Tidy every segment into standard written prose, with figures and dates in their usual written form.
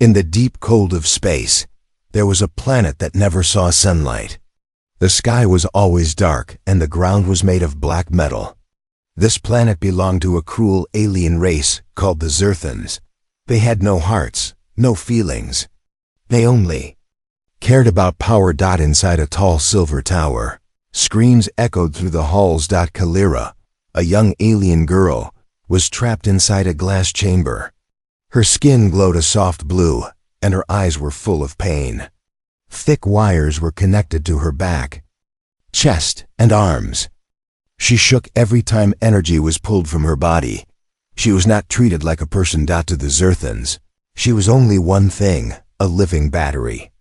In the deep cold of space, there was a planet that never saw sunlight. The sky was always dark and the ground was made of black metal. This planet belonged to a cruel alien race called the Zerthans. They had no hearts, no feelings. They only cared about power. Inside a tall silver tower, screams echoed through the halls. Kalira, a young alien girl, was trapped inside a glass chamber. Her skin glowed a soft blue, and her eyes were full of pain. Thick wires were connected to her back, chest, and arms. She shook every time energy was pulled from her body. She was not treated like a person. To the Zerthans, she was only one thing, a living battery.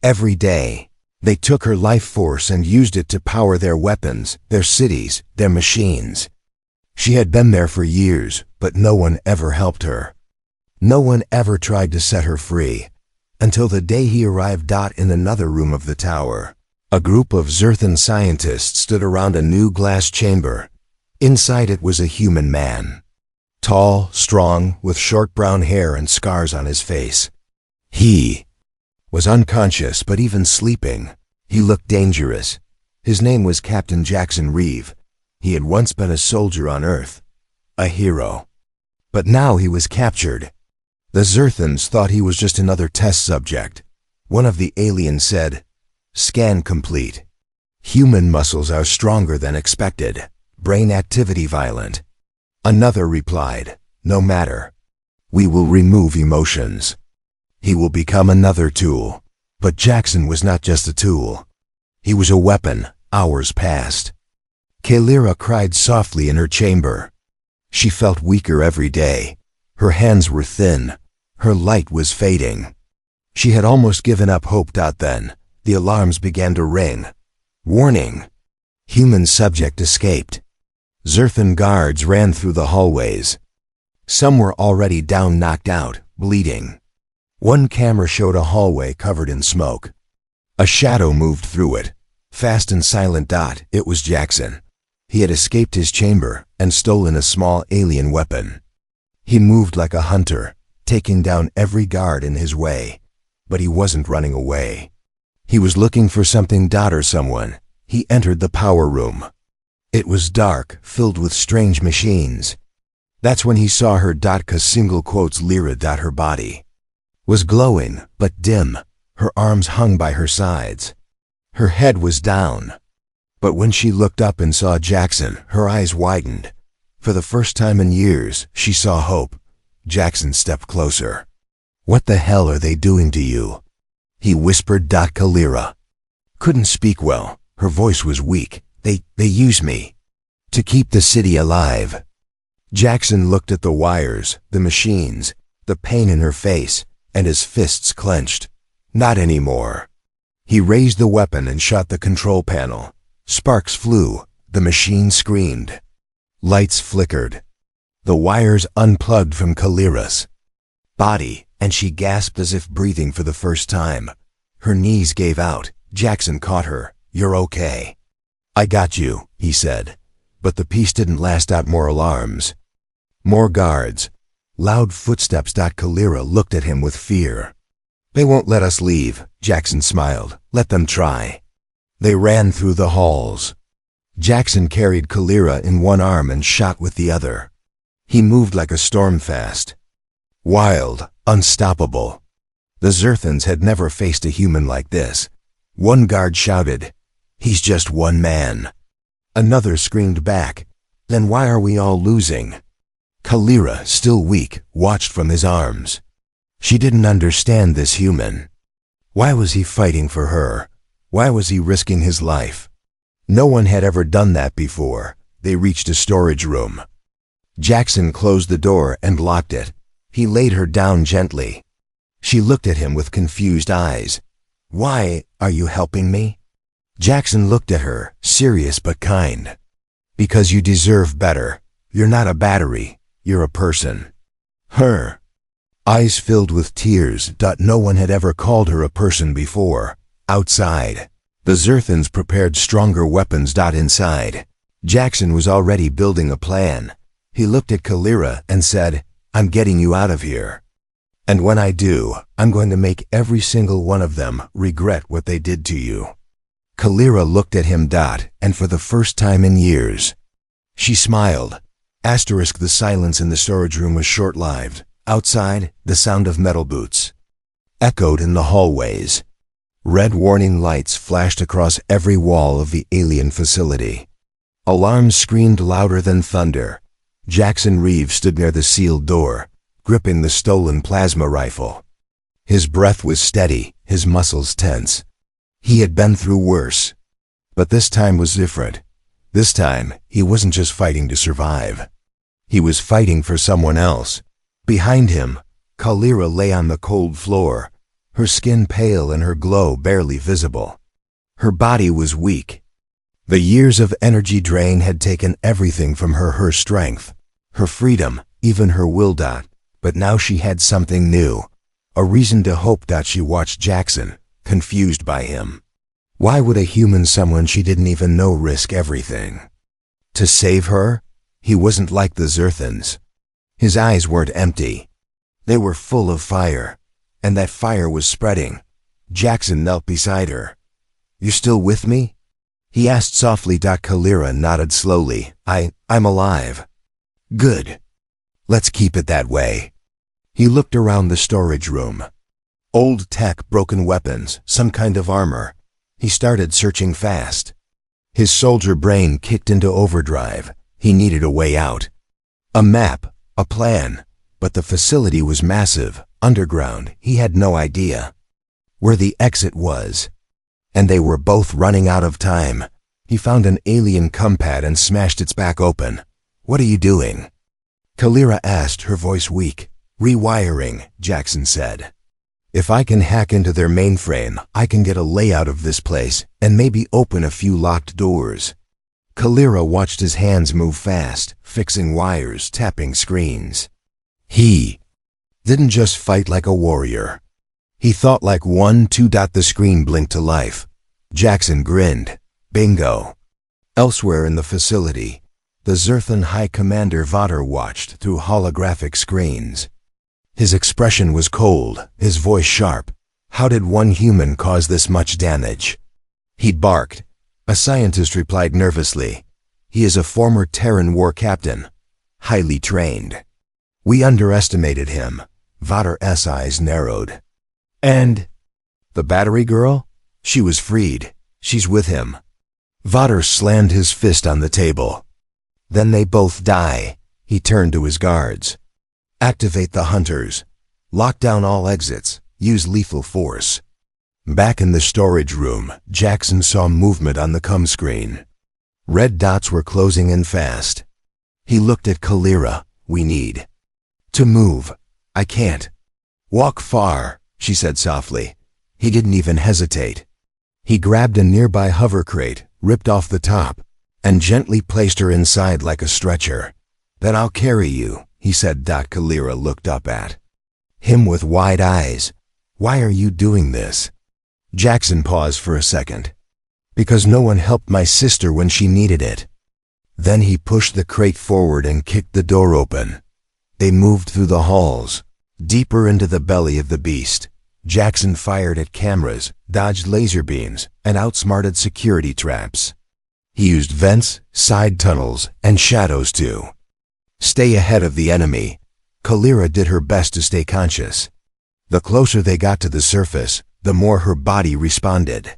Every day, they took her life force and used it to power their weapons, their cities, their machines. She had been there for years, but no one ever helped her. No one ever tried to set her free, until the day he arrived. In another room of the tower, a group of Zerthan scientists stood around a new glass chamber. Inside it was a human man. Tall, strong, with short brown hair and scars on his face. He was unconscious, but even sleeping, he looked dangerous. His name was Captain Jackson Reeve. He had once been a soldier on Earth, a hero. But now he was captured. The Zerthans thought he was just another test subject. One of the aliens said, "Scan complete. Human muscles are stronger than expected. Brain activity violent." Another replied, "No matter. We will remove emotions. He will become another tool." But Jackson was not just a tool. He was a weapon. Hours passed. Kalira cried softly in her chamber. She felt weaker every day. Her hands were thin. Her light was fading. She had almost given up hope. Then, the alarms began to ring. Warning! Human subject escaped. Zerthan guards ran through the hallways. Some were already down, knocked out, bleeding. One camera showed a hallway covered in smoke. A shadow moved through it, fast and silent. It was Jackson. He had escaped his chamber and stolen a small alien weapon. He moved like a hunter, taking down every guard in his way. But he wasn't running away. He was looking for something. Or someone. He entered the power room. It was dark, filled with strange machines. That's when he saw her. Single quotes Lyra. Her body was glowing, but dim. Her arms hung by her sides. Her head was down. But when she looked up and saw Jackson, her eyes widened. For the first time in years, she saw hope. Jackson stepped closer. "What the hell are they doing to you?" he whispered. Kalira couldn't speak well. Her voice was weak. They use me to keep the city alive." Jackson looked at the wires, the machines, the pain in her face, and his fists clenched. Not anymore. He raised the weapon and shot the control panel. Sparks flew. The machine screamed. Lights flickered. The wires unplugged from Kalira's body, and she gasped as if breathing for the first time. Her knees gave out. Jackson caught her. "You're okay." "I got you," he said. But the peace didn't last. More alarms. More guards. Loud footsteps. Kalira looked at him with fear. "They won't let us leave," Jackson smiled. "Let them try." They ran through the halls. Jackson carried Kalira in one arm and shot with the other. He moved like a storm fast. Wild, unstoppable. The Zerthans had never faced a human like this. One guard shouted, "He's just one man." Another screamed back, "Then why are we all losing?" Kalira, still weak, watched from his arms. She didn't understand this human. Why was he fighting for her? Why was he risking his life? No one had ever done that before. They reached a storage room. Jackson closed the door and locked it. He laid her down gently. She looked at him with confused eyes. "Why are you helping me?" Jackson looked at her, serious but kind. "Because you deserve better. You're not a battery. You're a person." Her eyes filled with tears. No one had ever called her a person before. Outside, the Zerthans prepared stronger weapons. Inside, Jackson was already building a plan. He looked at Kalira and said, "I'm getting you out of here." And when I do, I'm going to make every single one of them regret what they did to you. Kalira looked at him, and for the first time in years, she smiled. The silence in the storage room was short-lived. Outside, the sound of metal boots echoed in the hallways. Red warning lights flashed across every wall of the alien facility. Alarms screamed louder than thunder. Jackson Reeves stood near the sealed door, gripping the stolen plasma rifle. His breath was steady, his muscles tense. He had been through worse. But this time was different. This time, he wasn't just fighting to survive. He was fighting for someone else. Behind him, Kalira lay on the cold floor, her skin pale and her glow barely visible. Her body was weak. The years of energy drain had taken everything from her strength, her freedom, even her will. But now she had something new, a reason to hope. She watched Jackson, confused by him. Why would a human, someone she didn't even know, risk everything to save her? He wasn't like the Zerthans. His eyes weren't empty. They were full of fire, and that fire was spreading. Jackson knelt beside her. "You still with me?" he asked softly. Kalira nodded slowly. I'm alive." "Good. Let's keep it that way." He looked around the storage room. Old tech, broken weapons, some kind of armor. He started searching fast. His soldier brain kicked into overdrive. He needed a way out. A map, a plan. But the facility was massive, underground. He had no idea where the exit was. And they were both running out of time. He found an alien compad and smashed its back open. "What are you doing?" Kalira asked, her voice weak. "Rewiring," Jackson said. "If I can hack into their mainframe, I can get a layout of this place and maybe open a few locked doors." Kalira watched his hands move fast, fixing wires, tapping screens. He didn't just fight like a warrior. He thought like one, two. The screen blinked to life. Jackson grinned. Bingo. Elsewhere in the facility, the Zerthan High Commander Vadar watched through holographic screens. His expression was cold, his voice sharp. How did one human cause this much damage? He barked. A scientist replied nervously. "He is a former Terran war captain, highly trained." "We underestimated him." Vadar's eyes narrowed. "And the battery girl? She was freed. She's with him." Vadar slammed his fist on the table. "Then they both die." He turned to his guards. "Activate the hunters. Lock down all exits. Use lethal force." Back in the storage room, Jackson saw movement on the comm screen. Red dots were closing in fast. He looked at Kalira. "We need to move." "I can't walk far," she said softly. He didn't even hesitate. He grabbed a nearby hover crate, ripped off the top, and gently placed her inside like a stretcher. "Then I'll carry you," he said. Kalira looked up at him with wide eyes. "Why are you doing this?" Jackson paused for a second. "Because no one helped my sister when she needed it." Then he pushed the crate forward and kicked the door open. They moved through the halls, deeper into the belly of the beast. Jackson fired at cameras, dodged laser beams, and outsmarted security traps. He used vents, side tunnels, and shadows to stay ahead of the enemy. Kalira did her best to stay conscious. The closer they got to the surface, the more her body responded.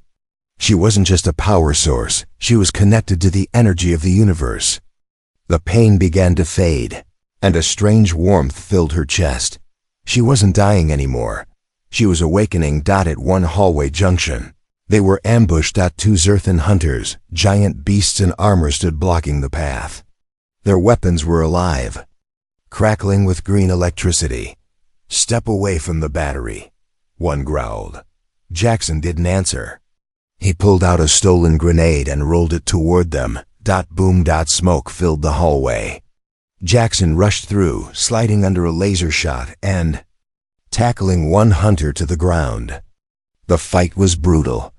She wasn't just a power source, she was connected to the energy of the universe. The pain began to fade, and a strange warmth filled her chest. She wasn't dying anymore. She was awakening. At one hallway junction, they were ambushed. Two Zerthan hunters, giant beasts in armor, stood blocking the path. Their weapons were alive, crackling with green electricity. "Step away from the battery," one growled. Jackson didn't answer. He pulled out a stolen grenade and rolled it toward them. Boom. Smoke filled the hallway. Jackson rushed through, sliding under a laser shot and tackling one hunter to the ground. The fight was brutal.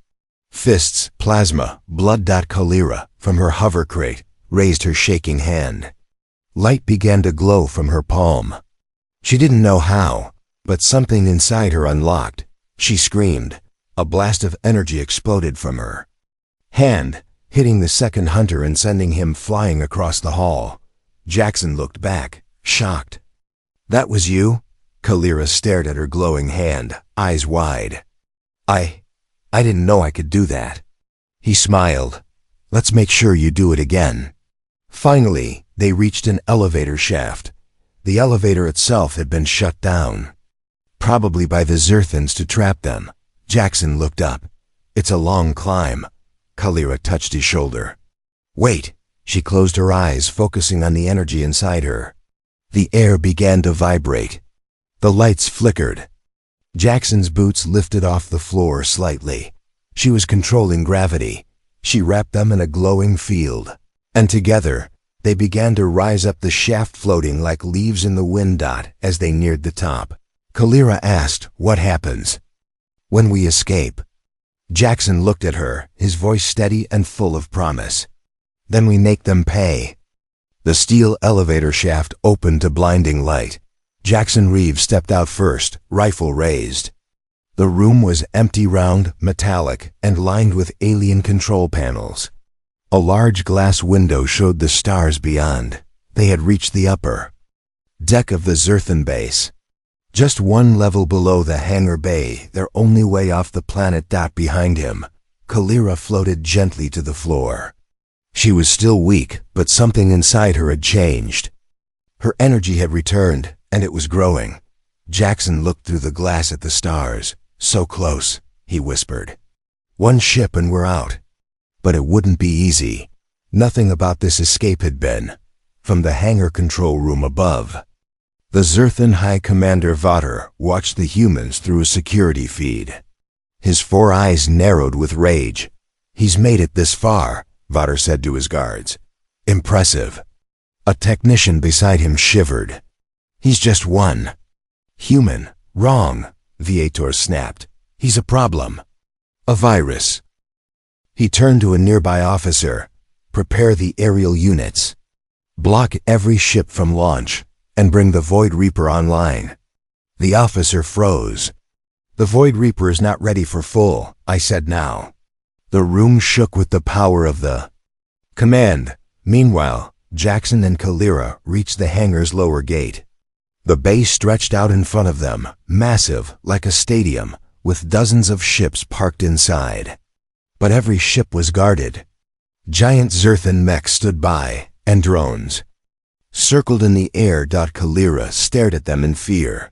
Fists, plasma, blood. Kalira, from her hover crate, raised her shaking hand. Light began to glow from her palm. She didn't know how. But something inside her unlocked. She screamed. A blast of energy exploded from her hand, hitting the second hunter and sending him flying across the hall. Jackson looked back, shocked. "That was you?" Kalira stared at her glowing hand, eyes wide. I didn't know I could do that." He smiled. "Let's make sure you do it again." Finally, they reached an elevator shaft. The elevator itself had been shut down, probably by the Zerthans to trap them. Jackson looked up. "It's a long climb." Kalira touched his shoulder. "Wait." She closed her eyes, focusing on the energy inside her. The air began to vibrate. The lights flickered. Jackson's boots lifted off the floor slightly. She was controlling gravity. She wrapped them in a glowing field. And together, they began to rise up the shaft, floating like leaves in the wind. As they neared the top, Kalira asked, "What happens?" "When we escape." Jackson looked at her, his voice steady and full of promise. "Then we make them pay." The steel elevator shaft opened to blinding light. Jackson Reeves stepped out first, rifle raised. The room was empty, round, metallic, and lined with alien control panels. A large glass window showed the stars beyond. They had reached the upper deck of the Zerthan base. Just one level below the hangar bay, their only way off the planet. Behind him, Kalira floated gently to the floor. She was still weak, but something inside her had changed. Her energy had returned, and it was growing. Jackson looked through the glass at the stars. "So close," he whispered. "One ship and we're out." But it wouldn't be easy. Nothing about this escape had been. From the hangar control room above, the Zerthan High Commander Vater watched the humans through a security feed. His 4 eyes narrowed with rage. "He's made it this far," Vater said to his guards. "Impressive." A technician beside him shivered. "He's just one human." "Wrong," Viator snapped. "He's a problem. A virus." He turned to a nearby officer. "Prepare the aerial units. Block every ship from launch, and bring the Void Reaper online." The officer froze. "The Void Reaper is not ready for full," I said now. The room shook with the power of the command. Meanwhile, Jackson and Kalira reached the hangar's lower gate. The bay stretched out in front of them, massive, like a stadium, with dozens of ships parked inside. But every ship was guarded. Giant Zerthan mechs stood by, and drones circled in the air. Kalira stared at them in fear.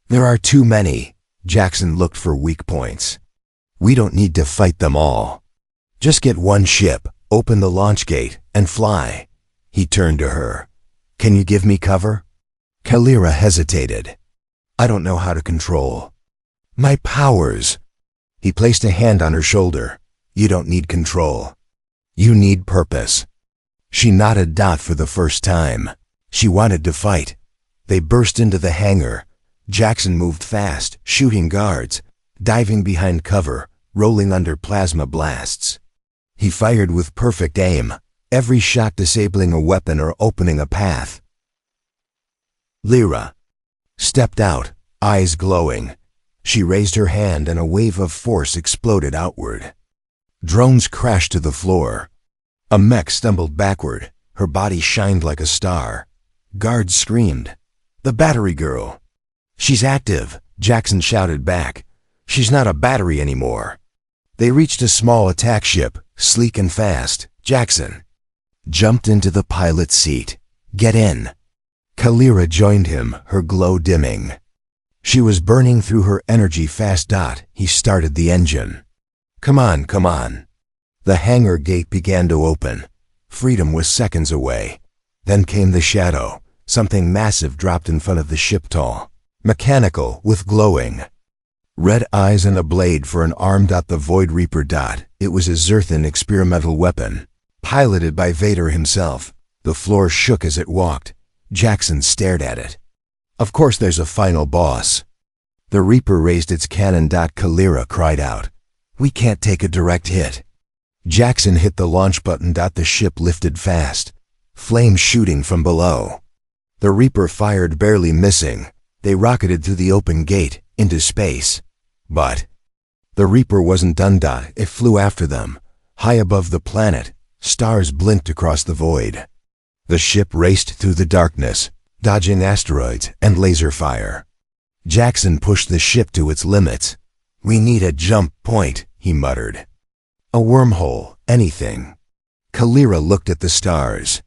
"There are too many." Jackson looked for weak points. "We don't need to fight them all. Just get one ship, open the launch gate, and fly." He turned to her. "Can you give me cover?" Kalira hesitated. "I don't know how to control my powers." He placed a hand on her shoulder. "You don't need control. You need purpose." She nodded. For the first time, she wanted to fight. They burst into the hangar. Jackson moved fast, shooting guards, diving behind cover, rolling under plasma blasts. He fired with perfect aim, every shot disabling a weapon or opening a path. Lyra stepped out, eyes glowing. She raised her hand and a wave of force exploded outward. Drones crashed to the floor. A mech stumbled backward. Her body shined like a star. Guards screamed. "The battery girl!" "She's active," Jackson shouted back. "She's not a battery anymore." They reached a small attack ship, sleek and fast. Jackson jumped into the pilot's seat. "Get in." Kalira joined him, her glow dimming. She was burning through her energy fast. He started the engine. Come on. The hangar gate began to open. Freedom was seconds away. Then came the shadow. Something massive dropped in front of the ship, tall, mechanical, with glowing red eyes and a blade for an arm. The Void Reaper. It was a Zerthan experimental weapon, piloted by Vader himself. The floor shook as it walked. Jackson stared at it. "Of course there's a final boss." The Reaper raised its cannon. Kalira cried out, "We can't take a direct hit." Jackson hit the launch button. The ship lifted fast, flames shooting from below. The Reaper fired, barely missing. They rocketed through the open gate, into space. But the Reaper wasn't done. It flew after them. High above the planet, stars blinked across the void. The ship raced through the darkness, dodging asteroids and laser fire. Jackson pushed the ship to its limits. "We need a jump point," he muttered. "A wormhole, anything." Kalira looked at the stars.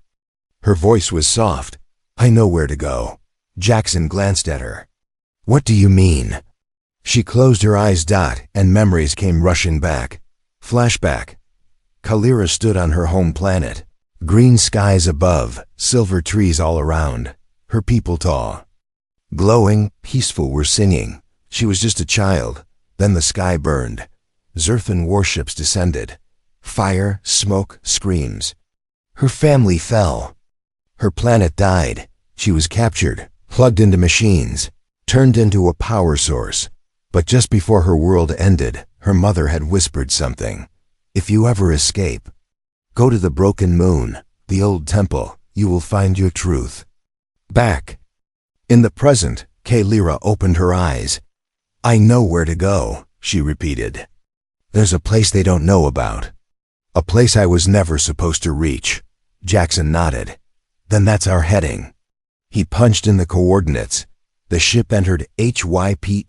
Her voice was soft. "I know where to go." Jackson glanced at her. "What do you mean?" She closed her eyes. And memories came rushing back. Flashback. Kalira stood on her home planet. Green skies above, silver trees all around. Her people tall, glowing, peaceful, were singing. She was just a child. Then the sky burned. Zerthan warships descended. Fire, smoke, screams. Her family fell. Her planet died. She was captured, plugged into machines, turned into a power source. But just before her world ended, her mother had whispered something. "If you ever escape, go to the broken moon, the old temple. You will find your truth." Back in the present, Kalira opened her eyes. "I know where to go," she repeated. "There's a place they don't know about. A place I was never supposed to reach." Jackson nodded. "Then that's our heading." He punched in the coordinates. The ship entered HYPERSPED.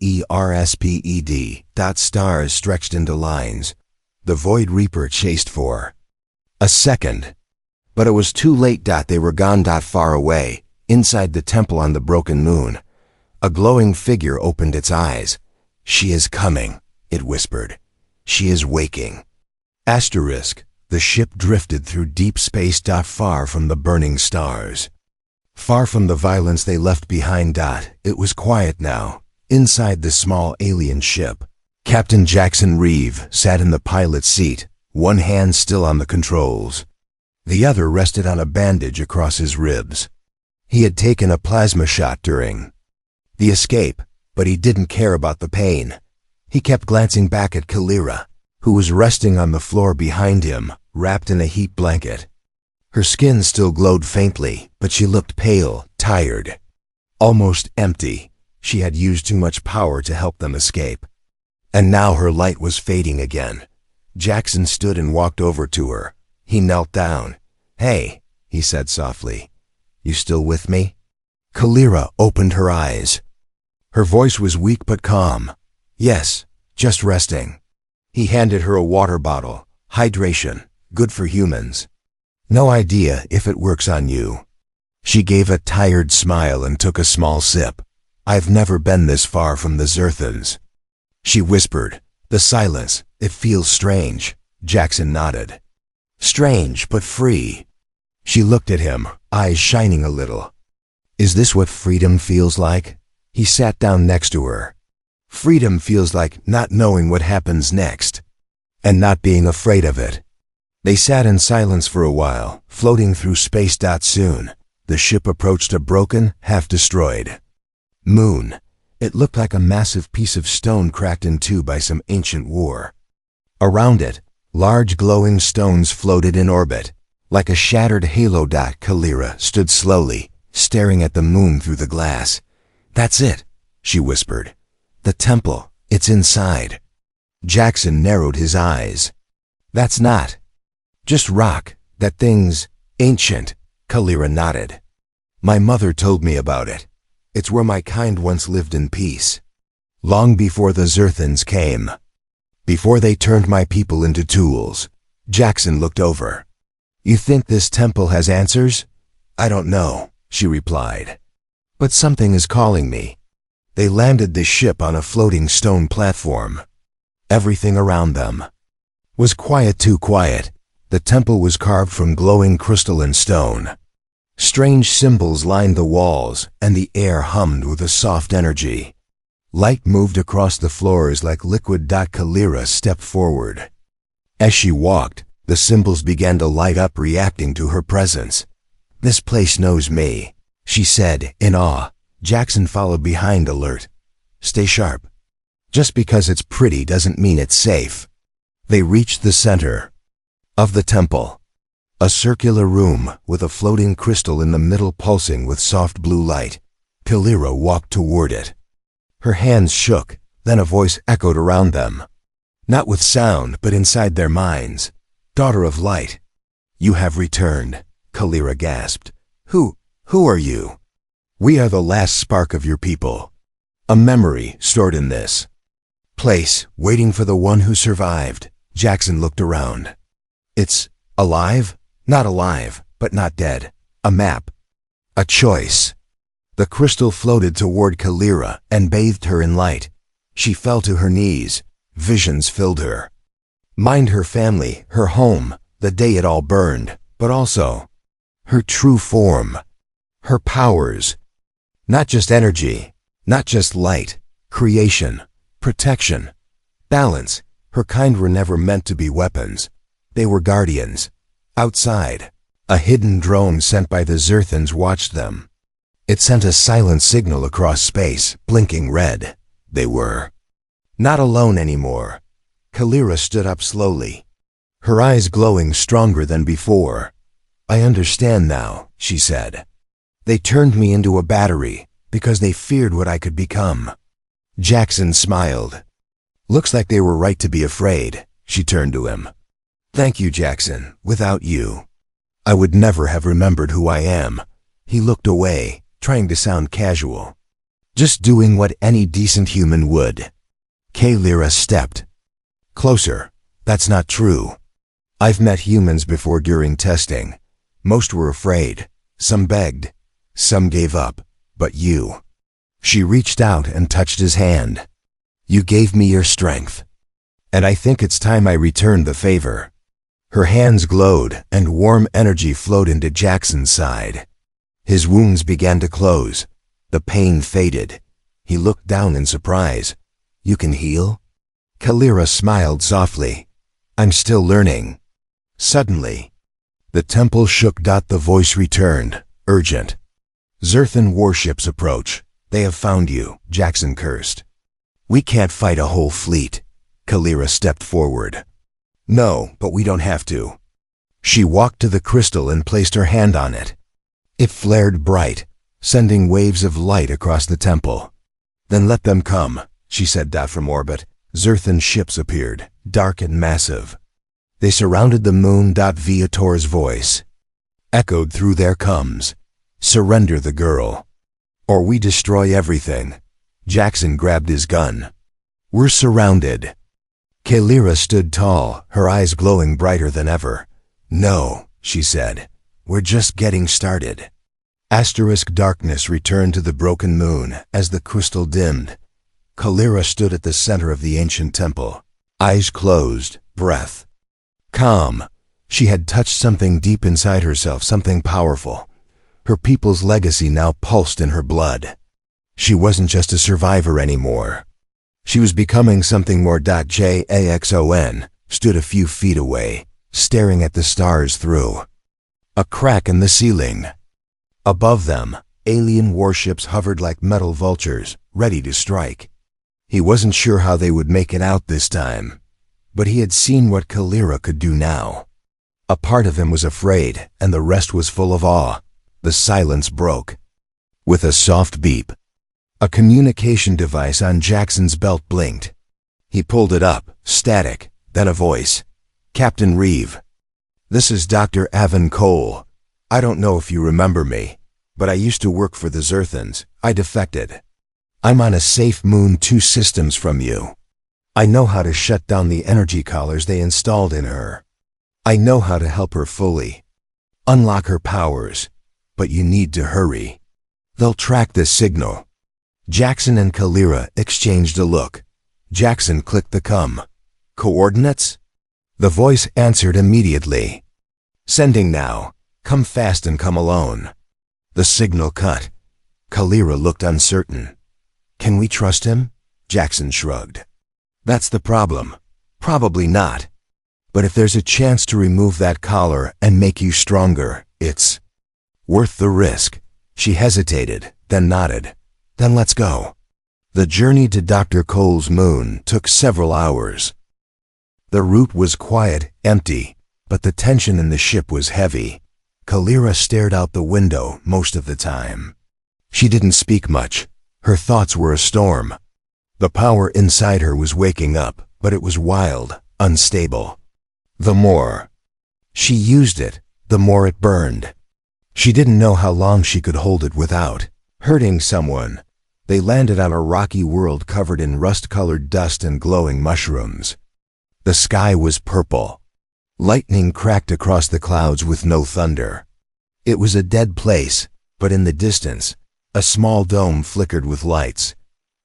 Stars stretched into lines. The Void Reaper chased for a second. But it was too late. They were gone. Far away, inside the temple on the broken moon, a glowing figure opened its eyes. "She is coming," it whispered. "She is waking." Asterisk. The ship drifted through deep space. Far from the burning stars. Far from the violence they left behind. It was quiet now, inside the small alien ship. Captain Jackson Reeve sat in the pilot's seat, one hand still on the controls. The other rested on a bandage across his ribs. He had taken a plasma shot during the escape, but he didn't care about the pain. He kept glancing back at Kalira, who was resting on the floor behind him, wrapped in a heat blanket. Her skin still glowed faintly, but she looked pale, tired, almost empty. She had used too much power to help them escape. And now her light was fading again. Jackson stood and walked over to her. He knelt down. "Hey," he said softly. "You still with me?" Kalira opened her eyes. Her voice was weak but calm. "Yes, just resting." He handed her a water bottle. "Hydration, good for humans. No idea if it works on you." She gave a tired smile and took a small sip. "I've never been this far from the Zerthans." She whispered. "The silence, it feels strange." Jackson nodded. "Strange, but free." She looked at him, eyes shining a little. "Is this what freedom feels like?" He sat down next to her. "Freedom feels like not knowing what happens next, and not being afraid of it." They sat in silence for a while, floating through space. Soon, the ship approached a broken, half-destroyed moon. It looked like a massive piece of stone cracked in two by some ancient war. Around it, large glowing stones floated in orbit. Like a shattered halo. Kalira stood slowly, staring at the moon through the glass. "That's it," she whispered. "The temple, it's inside." Jackson narrowed his eyes. "That's not just rock. That thing's ancient." Kalira nodded. "My mother told me about it. It's where my kind once lived in peace. Long before the Zerthans came. Before they turned my people into tools." Jackson looked over. "You think this temple has answers?" "I don't know," she replied. "But something is calling me." They landed the ship on a floating stone platform. Everything around them was quiet, too quiet. The temple was carved from glowing crystalline stone. Strange symbols lined the walls, and the air hummed with a soft energy. Light moved across the floors like liquid. Kalira stepped forward. As she walked, the symbols began to light up, reacting to her presence. "This place knows me," she said, in awe. Jackson followed behind, alert. "Stay sharp. Just because it's pretty doesn't mean it's safe." They reached the center of the temple. A circular room with a floating crystal in the middle pulsing with soft blue light. Kalira walked toward it. Her hands shook, then a voice echoed around them. Not with sound, but inside their minds. Daughter of light. You have returned, Kalira gasped. Who are you? We are the last spark of your people. A memory stored in this place, waiting for the one who survived. Jackson looked around. It's alive? Not alive, but not dead. A map. A choice. The crystal floated toward Kalira and bathed her in light. She fell to her knees. Visions filled her. Mind her family, her home, the day it all burned, but also her true form, her powers. Not just energy, not just light, creation, protection, balance. Her kind were never meant to be weapons. They were guardians. Outside, a hidden drone sent by the Zerthans watched them. It sent a silent signal across space, blinking red. They were not alone anymore. Kalira stood up slowly, her eyes glowing stronger than before. I understand now, she said. They turned me into a battery because they feared what I could become. Jackson smiled. Looks like they were right to be afraid. She turned to him. Thank you, Jackson. Without you, I would never have remembered who I am. He looked away, trying to sound casual. Just doing what any decent human would. Kalira stepped closer. That's not true. I've met humans before during testing. Most were afraid. Some begged. Some gave up. But you. She reached out and touched his hand. You gave me your strength. And I think it's time I returned the favor. Her hands glowed and warm energy flowed into Jackson's side. His wounds began to close. The pain faded. He looked down in surprise. You can heal? Kalira smiled softly. I'm still learning. Suddenly, the temple shook. The voice returned, urgent. Zerthan warships approach. They have found you, Jackson cursed. We can't fight a whole fleet. Kalira stepped forward. No, but we don't have to. She walked to the crystal and placed her hand on it. It flared bright, sending waves of light across the temple. Then let them come, she said. From orbit, Zerthan ships appeared, dark and massive. They surrounded the moon. Viator's voice echoed through their comes. Surrender the girl, or we destroy everything. Jackson grabbed his gun. We're surrounded. Kalira stood tall, her eyes glowing brighter than ever. No, she said. We're just getting started. Darkness returned to the broken moon as the crystal dimmed. Kalira stood at the center of the ancient temple, eyes closed, breath calm. She had touched something deep inside herself, something powerful. Her people's legacy now pulsed in her blood. She wasn't just a survivor anymore. She was becoming something more. Jackson stood a few feet away, staring at the stars through a crack in the ceiling. Above them, alien warships hovered like metal vultures, ready to strike. He wasn't sure how they would make it out this time, but he had seen what Kalira could do now. A part of him was afraid, and the rest was full of awe. The silence broke. With a soft beep, a communication device on Jackson's belt blinked. He pulled it up, static, then a voice. Captain Reeve. This is Dr. Avon Cole. I don't know if you remember me, but I used to work for the Zerthans. I defected. I'm on a safe moon 2 systems from you. I know how to shut down the energy collars they installed in her. I know how to help her fully unlock her powers, but you need to hurry. They'll track this signal. Jackson and Kalira exchanged a look. Jackson clicked the coordinates? The voice answered immediately. Sending now. Come fast and come alone. The signal cut. Kalira looked uncertain. Can we trust him? Jackson shrugged. That's the problem. Probably not. But if there's a chance to remove that collar and make you stronger, it's worth the risk. She hesitated, then nodded. Then let's go. The journey to Dr. Cole's moon took several hours. The route was quiet, empty, but the tension in the ship was heavy. Kalira stared out the window most of the time. She didn't speak much. Her thoughts were a storm. The power inside her was waking up, but it was wild, unstable. The more she used it, the more it burned. She didn't know how long she could hold it without hurting someone. They landed on a rocky world covered in rust-colored dust and glowing mushrooms. The sky was purple. Lightning cracked across the clouds with no thunder. It was a dead place, but in the distance, a small dome flickered with lights.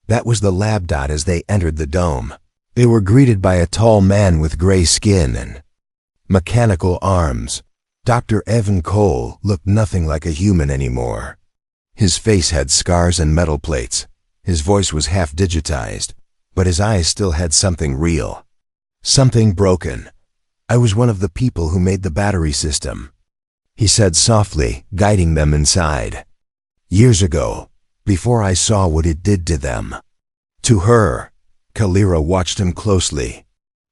That was the lab dot. As they entered the dome, they were greeted by a tall man with gray skin and mechanical arms. Dr. Evan Cole looked nothing like a human anymore. His face had scars and metal plates. His voice was half digitized, but his eyes still had something real. Something broken. I was one of the people who made the battery system, he said softly, guiding them inside. Years ago, before I saw what it did to them. To her. Kalira watched him closely.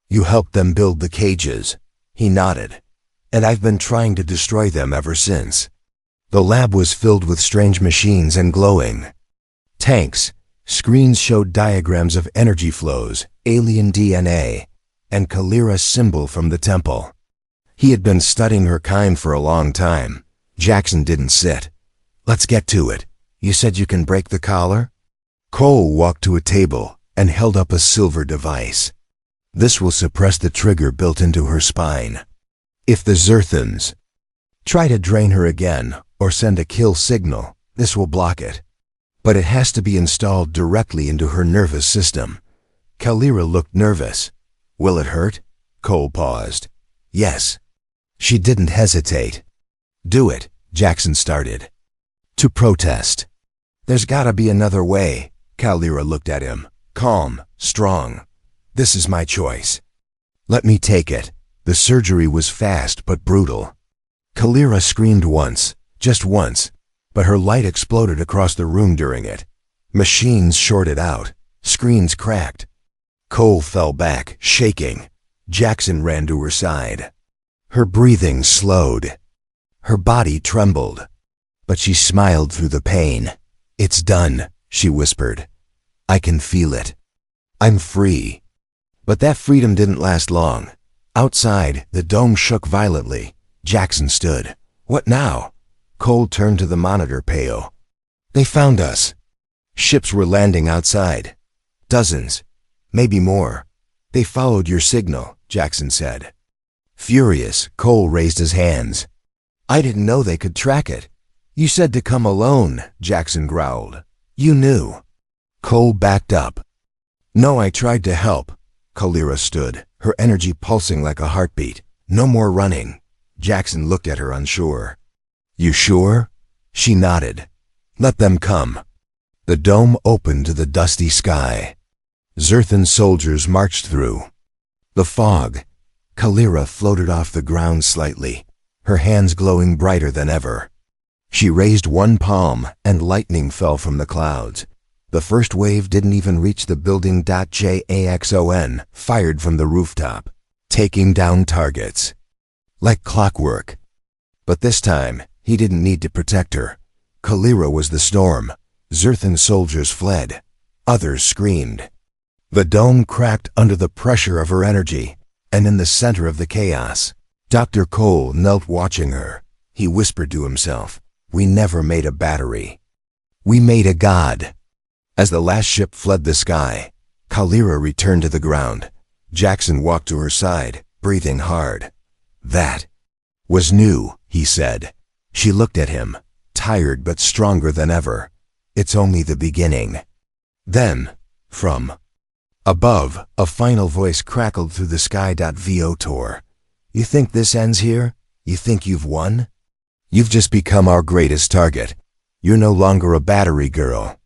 You helped them build the cages. He nodded. And I've been trying to destroy them ever since. The lab was filled with strange machines and glowing tanks. Screens showed diagrams of energy flows, alien DNA, and Kalira's symbol from the temple. He had been studying her kind for a long time. Jackson didn't sit. Let's get to it. You said you can break the collar? Cole walked to a table and held up a silver device. This will suppress the trigger built into her spine. If the Zerthans try to drain her again or send a kill signal, this will block it. But it has to be installed directly into her nervous system. Kalira looked nervous. Will it hurt? Cole paused. Yes. She didn't hesitate. Do it, Jackson started to protest. There's gotta be another way. Kalira looked at him, calm, strong. This is my choice. Let me take it. The surgery was fast but brutal. Kalira screamed once, just once, but her light exploded across the room during it. Machines shorted out. Screens cracked. Cole fell back, shaking. Jackson ran to her side. Her breathing slowed. Her body trembled. But she smiled through the pain. It's done, she whispered. I can feel it. I'm free. But that freedom didn't last long. Outside, the dome shook violently. Jackson stood. What now? Cole turned to the monitor panel. They found us. Ships were landing outside. Dozens. Maybe more. They followed your signal, Jackson said. Furious, Cole raised his hands. I didn't know they could track it. You said to come alone, Jackson growled. You knew. Cole backed up. No, I tried to help. Kalira stood, her energy pulsing like a heartbeat. No more running. Jackson looked at her unsure. You sure? She nodded. Let them come. The dome opened to the dusty sky. Zerthan soldiers marched through. The fog. Kalira floated off the ground slightly, her hands glowing brighter than ever. She raised one palm and lightning fell from the clouds. The first wave didn't even reach the building. Jackson fired from the rooftop, taking down targets. Like clockwork. But this time, he didn't need to protect her. Kalira was the storm. Zerthan soldiers fled. Others screamed. The dome cracked under the pressure of her energy, and in the center of the chaos, Dr. Cole knelt watching her. He whispered to himself, we never made a battery. We made a god. As the last ship fled the sky, Kalira returned to the ground. Jackson walked to her side, breathing hard. That was new, he said. She looked at him, tired but stronger than ever. It's only the beginning. Then, from above, a final voice crackled through the sky. Votor. You think this ends here? You think you've won? You've just become our greatest target. You're no longer a battery girl.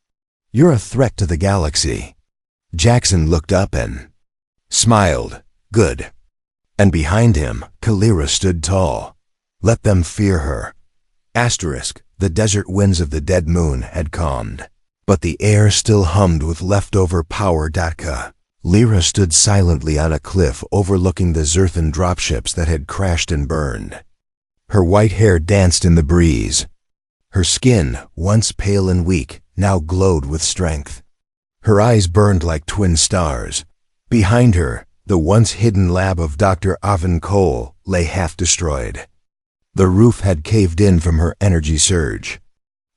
You're a threat to the galaxy. Jackson looked up and smiled. Good. And behind him, Kalira stood tall. Let them fear her. Asterisk, the desert winds of the dead moon had calmed, but the air still hummed with leftover power. Lyra stood silently on a cliff overlooking the Zerthan dropships that had crashed and burned. Her white hair danced in the breeze. Her skin, once pale and weak, now glowed with strength. Her eyes burned like twin stars. Behind her, the once hidden lab of Dr. Avon Cole lay half destroyed. The roof had caved in from her energy surge.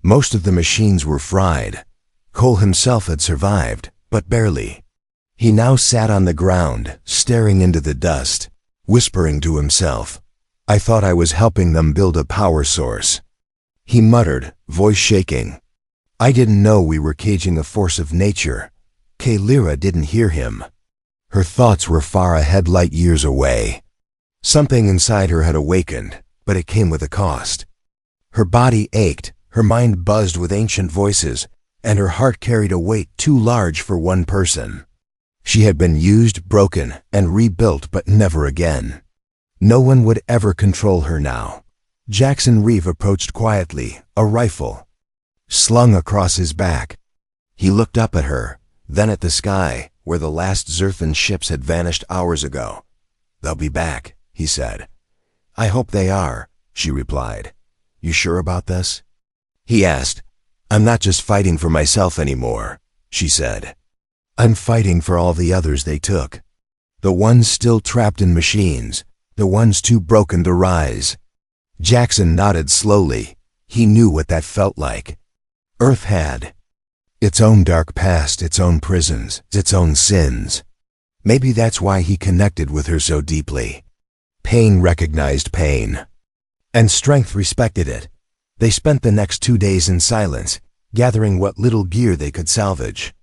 Most of the machines were fried. Cole himself had survived, but barely. He now sat on the ground, staring into the dust, whispering to himself, "I thought I was helping them build a power source." He muttered, voice shaking, "I didn't know we were caging a force of nature." Kalira didn't hear him. Her thoughts were far ahead, light years away. Something inside her had awakened, but it came with a cost. Her body ached, her mind buzzed with ancient voices, and her heart carried a weight too large for one person. She had been used, broken, and rebuilt, but never again. No one would ever control her now. Jackson Reeve approached quietly, a rifle slung across his back. He looked up at her, then at the sky, where the last Zerthan ships had vanished hours ago. "They'll be back," he said. "I hope they are," she replied. "You sure about this?" He asked. "I'm not just fighting for myself anymore," she said. "I'm fighting for all the others they took. The ones still trapped in machines, the ones too broken to rise." Jackson nodded slowly. He knew what that felt like. Earth had its own dark past, its own prisons, its own sins. Maybe that's why he connected with her so deeply. Pain recognized pain, and strength respected it. They spent the next 2 days in silence, gathering what little gear they could salvage.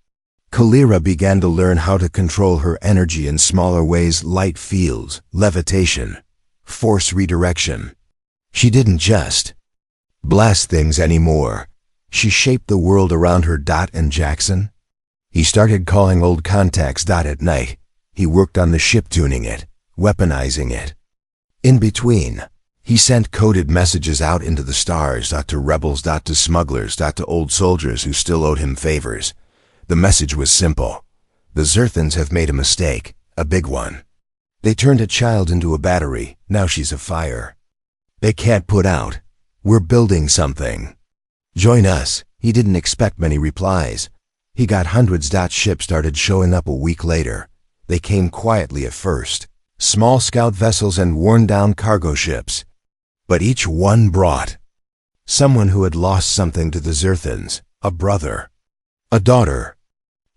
Kalira began to learn how to control her energy in smaller ways: light fields, levitation, force redirection. She didn't just blast things anymore. She shaped the world around her. And Jackson? He started calling old contacts. At night, he worked on the ship, tuning it, weaponizing it. In between, he sent coded messages out into the stars, to rebels, to smugglers, to old soldiers who still owed him favors. The message was simple. The Zerthans have made a mistake, a big one. They turned a child into a battery, now she's a fire. They can't put out. We're building something. Join us. He didn't expect many replies. He got hundreds. Ships started showing up a week later. They came quietly at first. Small scout vessels and worn-down cargo ships. But each one brought someone who had lost something to the Zerthans, a brother, a daughter,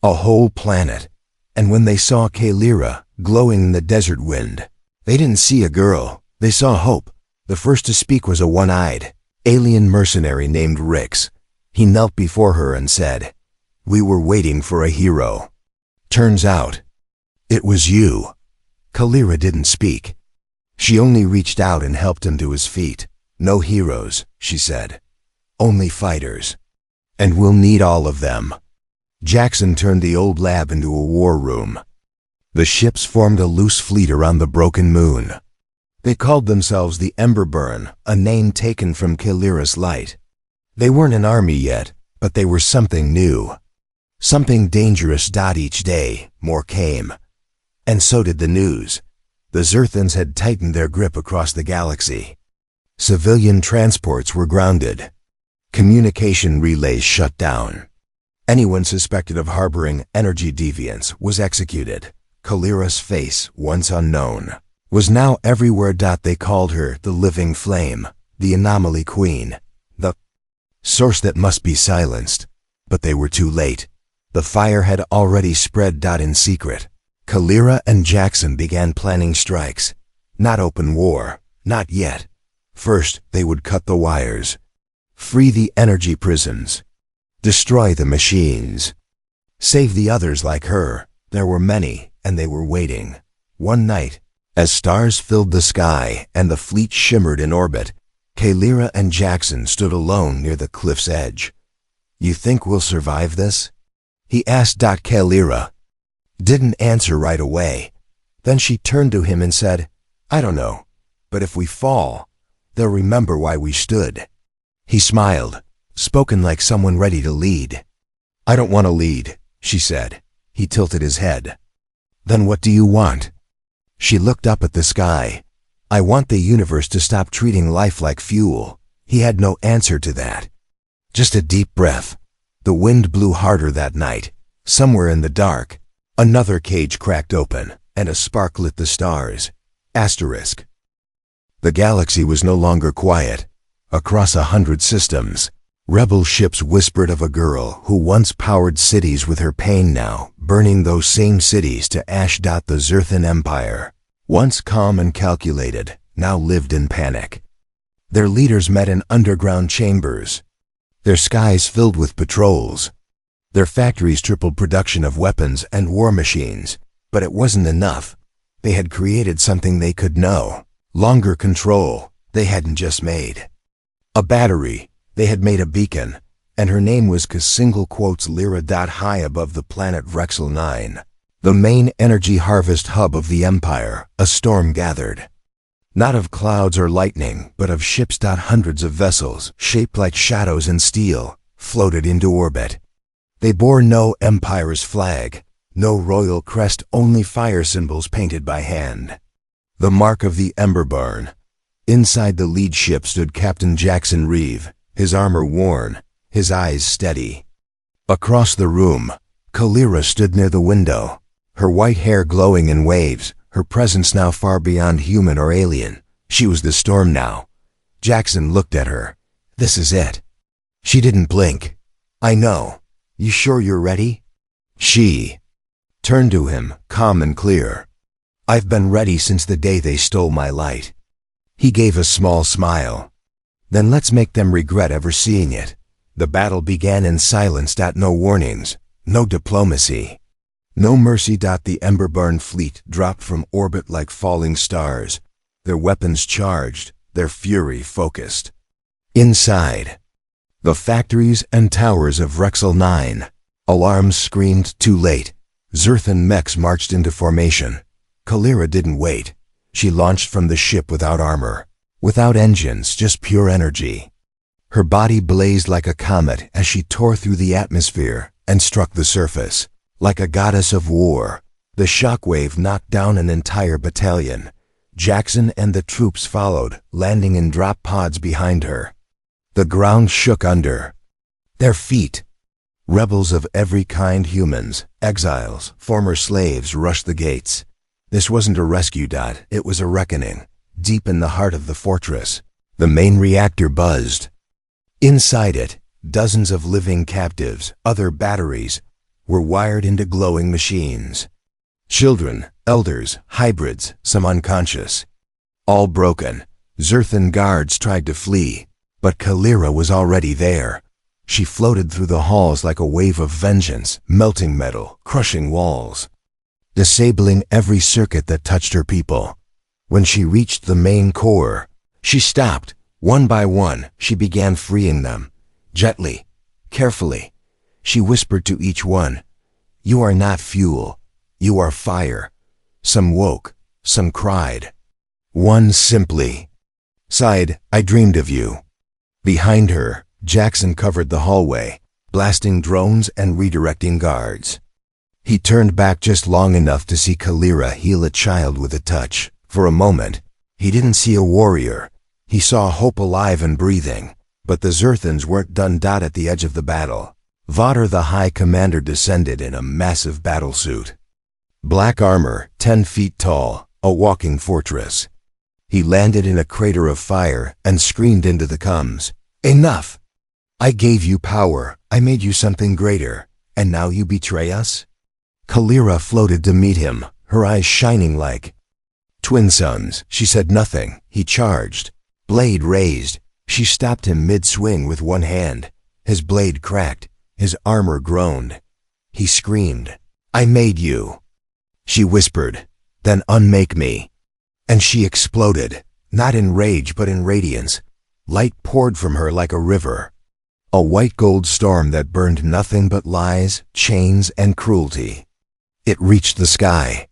a whole planet. And when they saw Kalira glowing in the desert wind, they didn't see a girl, they saw hope. The first to speak was a one-eyed alien mercenary named Rix. He knelt before her and said, "We were waiting for a hero. Turns out, it was you." Kalira didn't speak. She only reached out and helped him to his feet. "No heroes," she said. "Only fighters. And we'll need all of them." Jackson turned the old lab into a war room. The ships formed a loose fleet around the broken moon. They called themselves the Emberburn, a name taken from Kalira's light. They weren't an army yet, but they were something new. Something dangerous. Each day, more came. And so did the news. The Zerthans had tightened their grip across the galaxy. Civilian transports were grounded. Communication relays shut down. Anyone suspected of harboring energy deviance was executed. Kalira's face, once unknown, was now everywhere. They called her the Living Flame, the Anomaly Queen, the source that must be silenced. But they were too late. The fire had already spread. In secret, Kalira and Jackson began planning strikes. Not open war, not yet. First, they would cut the wires, free the energy prisons, destroy the machines, save the others like her. There were many, and they were waiting. One night, as stars filled the sky and the fleet shimmered in orbit, Kalira and Jackson stood alone near the cliff's edge. "You think we'll survive this?" he asked. Kalira didn't answer right away. Then she turned to him and said, "I don't know, but if we fall, they'll remember why we stood." He smiled, spoken like someone ready to lead. "I don't want to lead," she said. He tilted his head. "Then what do you want?" She looked up at the sky. "I want the universe to stop treating life like fuel." He had no answer to that. Just a deep breath. The wind blew harder that night. Somewhere in the dark, another cage cracked open, and a spark lit the stars. Asterisk. The galaxy was no longer quiet. Across 100 systems, rebel ships whispered of a girl who once powered cities with her pain, now burning those same cities to ash. The Zerthan Empire, once calm and calculated, now lived in panic. Their leaders met in underground chambers, their skies filled with patrols. Their factories tripled production of weapons and war machines, but it wasn't enough. They had created something they could know. Longer control. They hadn't just made a battery, they had made a beacon, and her name was Liberate. High above the planet Wrexel 9, the main energy harvest hub of the Empire, a storm gathered. Not of clouds or lightning, but of ships. Hundreds of vessels, shaped like shadows in steel, floated into orbit. They bore no Empire's flag, no royal crest, only fire symbols painted by hand. The mark of the Emberburn. Inside the lead ship stood Captain Jackson Reeve, his armor worn, his eyes steady. Across the room, Kalira stood near the window, her white hair glowing in waves, her presence now far beyond human or alien. She was the storm now. Jackson looked at her. This is it. She didn't blink. I know. You sure you're ready? She turned to him, calm and clear. I've been ready since the day they stole my light. He gave a small smile. Then let's make them regret ever seeing it. The battle began in silence. No warnings, no diplomacy, no mercy. The Emberburn fleet dropped from orbit like falling stars, their weapons charged, their fury focused. Inside, the factories and towers of Wrexel 9, alarms screamed too late. Zerthan mechs marched into formation. Kalira didn't wait. She launched from the ship without armor, without engines, just pure energy. Her body blazed like a comet as she tore through the atmosphere and struck the surface. Like a goddess of war, the shockwave knocked down an entire battalion. Jackson and the troops followed, landing in drop pods behind her. The ground shook under their feet. Rebels of every kind, humans, exiles, former slaves, rushed the gates. This wasn't a rescue. It was a reckoning. Deep in the heart of the fortress, the main reactor buzzed. Inside it, dozens of living captives, other batteries, were wired into glowing machines. Children, elders, hybrids, some unconscious. All broken. Zerthan guards tried to flee, but Kalira was already there. She floated through the halls like a wave of vengeance, melting metal, crushing walls, disabling every circuit that touched her people. When she reached the main core, she stopped. One by one, she began freeing them. Gently, carefully, she whispered to each one, "You are not fuel, you are fire." Some woke, some cried. One simply sighed, "I dreamed of you." Behind her, Jackson covered the hallway, blasting drones and redirecting guards. He turned back just long enough to see Kalira heal a child with a touch. For a moment, he didn't see a warrior. He saw hope alive and breathing. But the Zerthans weren't done. At the edge of the battle, Vader the High Commander descended in a massive battlesuit. Black armor, 10 feet tall, a walking fortress. He landed in a crater of fire and screamed into the comms, "Enough! I gave you power, I made you something greater, and now you betray us?" Kalira floated to meet him, her eyes shining like twin suns. She said nothing. He charged, blade raised. She stopped him mid-swing with one hand. His blade cracked, his armor groaned. He screamed, "I made you." She whispered, "Then unmake me." And she exploded, not in rage but in radiance. Light poured from her like a river. A white gold storm that burned nothing but lies, chains, and cruelty. It reached the sky.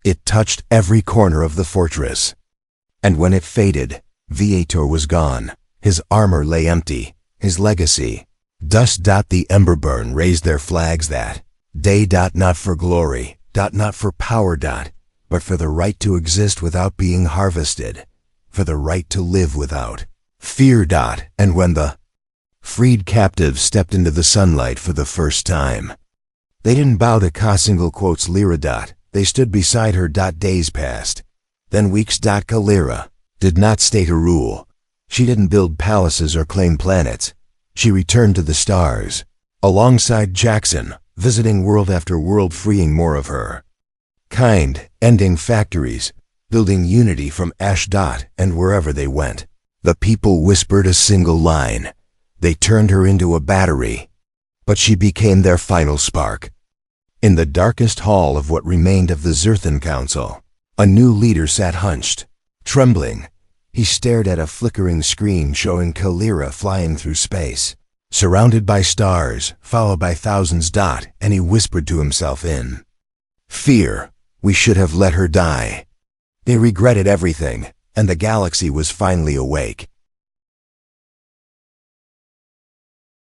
It touched every corner of the fortress. And when it faded, Viator was gone. His armor lay empty, his legacy dust. The Emberburn raised their flags that day. Not for glory, not for power, but for the right to exist without being harvested, for the right to live without fear. And when the Freed captives stepped into the sunlight for the first time. They didn't bow to Liberate. They stood beside her. Days passed. Then weeks. Kalira did not stay to rule. She didn't build palaces or claim planets. She returned to the stars, alongside Jackson, visiting world after world, freeing more of her kind, ending factories, building unity from ash. And wherever they went, the people whispered a single line. They turned her into a battery, but she became their final spark. In the darkest hall of what remained of the Zerthan Council, a new leader sat hunched, trembling. He stared at a flickering screen showing Kalira flying through space, surrounded by stars, followed by thousands. And he whispered to himself in fear, "We should have let her die." They regretted everything, and the galaxy was finally awake.